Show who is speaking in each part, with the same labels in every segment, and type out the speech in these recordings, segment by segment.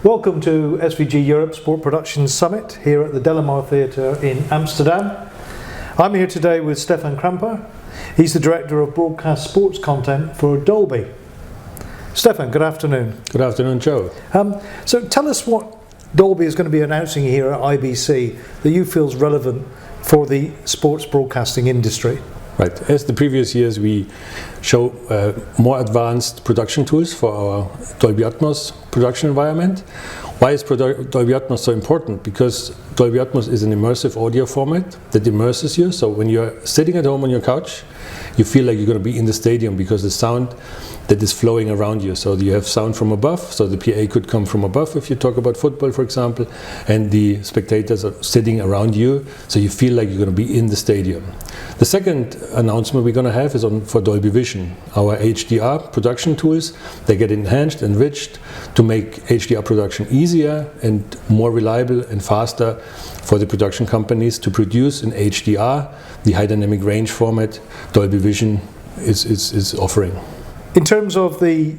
Speaker 1: Welcome to SVG Europe Sport Productions Summit here at the Delamar Theatre in Amsterdam. I'm here today with Stefan Kramper. He's the Director of Broadcast Sports Content for Dolby. Stefan, good afternoon.
Speaker 2: Good afternoon, Joe.
Speaker 1: So tell us what Dolby is going to be announcing here at IBC that you feel is relevant for the sports broadcasting industry.
Speaker 2: Right. As the previous years, we show more advanced production tools for our Dolby Atmos production environment. Why is Dolby Atmos so important? Because Dolby Atmos is an immersive audio format that immerses you. So when you're sitting at home on your couch, you feel like you're going to be in the stadium because the sound that is flowing around you. So you have sound from above, so the PA could come from above if you talk about football, for example, and the spectators are sitting around you, so you feel like you're going to be in the stadium. The second announcement we're going to have is for Dolby Vision, our HDR production tools. They get enhanced, enriched to make HDR production easier and more reliable and faster for the production companies to produce in HDR, the high dynamic range format Dolby Vision is offering.
Speaker 1: In terms of the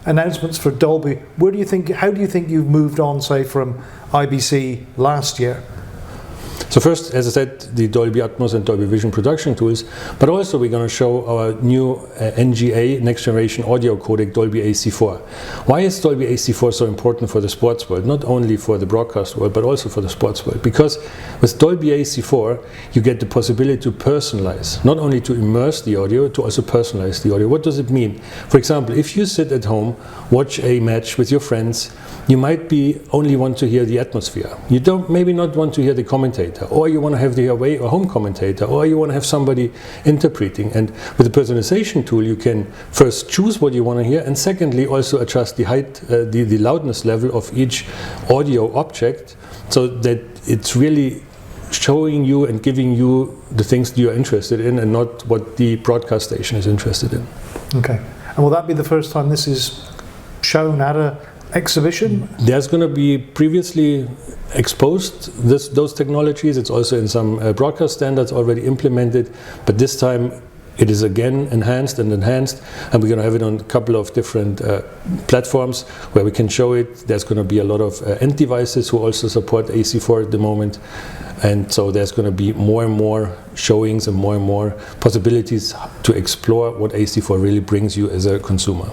Speaker 1: announcements for Dolby, how do you think you've moved on, say, from IBC last year?
Speaker 2: So first, as I said, the Dolby Atmos and Dolby Vision production tools, but also we're going to show our new NGA, next generation audio codec, Dolby AC4. Why is Dolby AC4 so important for the sports world? Not only for the broadcast world, but also for the sports world. Because with Dolby AC4, you get the possibility to personalize, not only to immerse the audio, to also personalize the audio. What does it mean? For example, if you sit at home, watch a match with your friends, you might only want to hear the atmosphere. You don't maybe not want to hear the commentator, or you want to have the away or home commentator, or you want to have somebody interpreting. And with the personalization tool, you can first choose what you want to hear, and secondly also adjust the height, the loudness level of each audio object, so that it's really showing you and giving you the things you're interested in, and not what the broadcast station is interested in.
Speaker 1: Okay. And will that be the first time this is shown at a exhibition?
Speaker 2: There's going to be previously exposed those technologies. It's also in some broadcast standards already implemented, but this time it is again enhanced, and we're going to have it on a couple of different platforms where we can show it. There's going to be a lot of end devices who also support AC4 at the moment, and so there's going to be more and more showings and more possibilities to explore what AC4 really brings you as a consumer.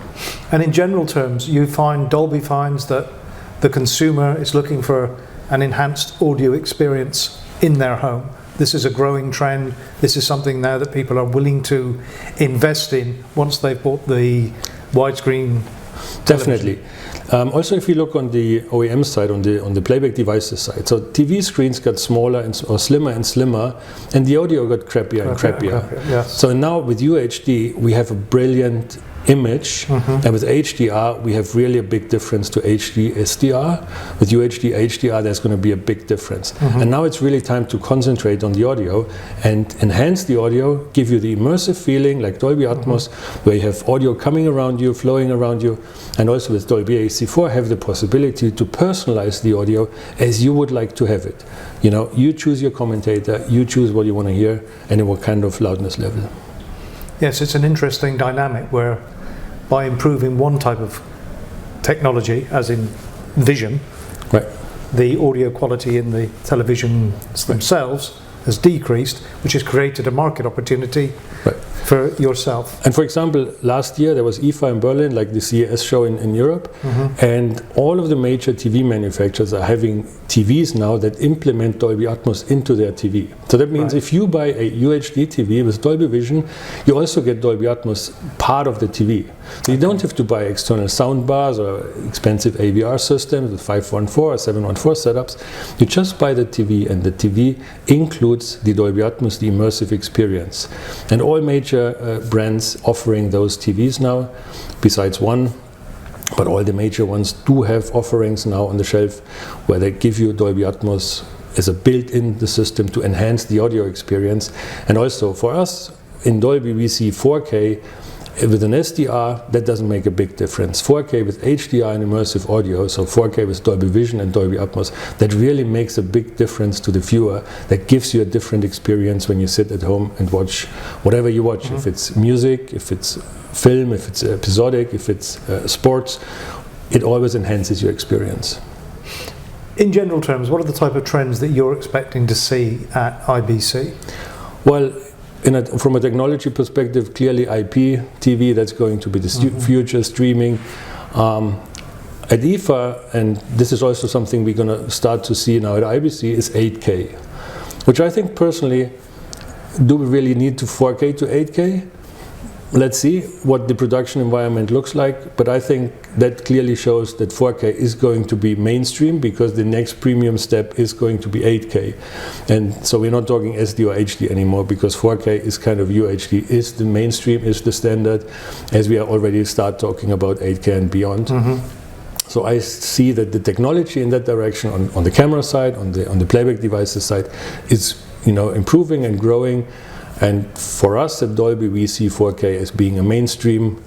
Speaker 1: And in general terms, Dolby finds that the consumer is looking for an enhanced audio experience in their home. This is a growing trend. This is something now that people are willing to invest in once they've bought the widescreen television.
Speaker 2: Definitely. Also, if you look on the OEM side, on the playback devices side, so TV screens got smaller or slimmer and slimmer, and the audio got crappier and crappier.
Speaker 1: Yes.
Speaker 2: So now with UHD, we have a brilliant image, and with HDR we have really a big difference to HD SDR. With UHD HDR there's going to be a big difference, and now it's really time to concentrate on the audio and enhance the audio, give you the immersive feeling like Dolby Atmos, where you have audio coming around you, flowing around you, and also with Dolby AC4 have the possibility to personalize the audio as you would like to have it. You know, you choose your commentator, you choose what you want to hear, and in what kind of loudness level.
Speaker 1: Yes, it's an interesting dynamic where by improving one type of technology, as in vision,
Speaker 2: right,
Speaker 1: the audio quality in the televisions themselves has decreased, which has created a market opportunity for yourself.
Speaker 2: And for example, last year there was IFA in Berlin, like the CES show in Europe, and all of the major TV manufacturers are having TVs now that implement Dolby Atmos into their TV. So that means if you buy a UHD TV with Dolby Vision, you also get Dolby Atmos part of the TV. So you don't have to buy external sound bars or expensive AVR systems with 514 or 714 setups. You just buy the TV, and the TV includes the Dolby Atmos, the immersive experience. And all major brands offering those TVs now, besides one, but all the major ones do have offerings now on the shelf where they give you Dolby Atmos as a built-in the system to enhance the audio experience. And also for us in Dolby we see 4K with an SDR, that doesn't make a big difference. 4K with HDR and immersive audio, so 4K with Dolby Vision and Dolby Atmos, that really makes a big difference to the viewer. That gives you a different experience when you sit at home and watch whatever you watch. If it's music, if it's film, if it's episodic, if it's sports, it always enhances your experience.
Speaker 1: In general terms, what are the type of trends that you're expecting to see at IBC?
Speaker 2: Well, from a technology perspective, clearly IP TV, that's going to be the future streaming. At IFA, and this is also something we're going to start to see now at IBC, is 8K, which I think personally, do we really need to 4K to 8K? Let's see what the production environment looks like, but I think that clearly shows that 4K is going to be mainstream, because the next premium step is going to be 8K. And so we're not talking SD or HD anymore, because 4K is kind of UHD, is the mainstream, is the standard, as we are already start talking about 8K and beyond. So I see that the technology in that direction on the camera side, on the playback devices side, is improving and growing. And for us at Dolby, we see 4K as being a mainstream,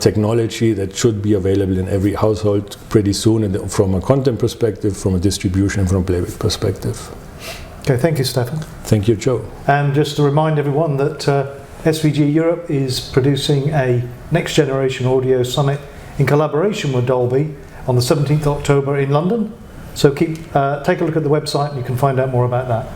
Speaker 2: technology that should be available in every household pretty soon, and from a content perspective, from a distribution, and from a playback perspective.
Speaker 1: Okay, thank you, Stefan.
Speaker 2: Thank you, Joe.
Speaker 1: And just to remind everyone that SVG Europe is producing a next generation audio summit in collaboration with Dolby on the 17th of October in London. So take a look at the website and you can find out more about that.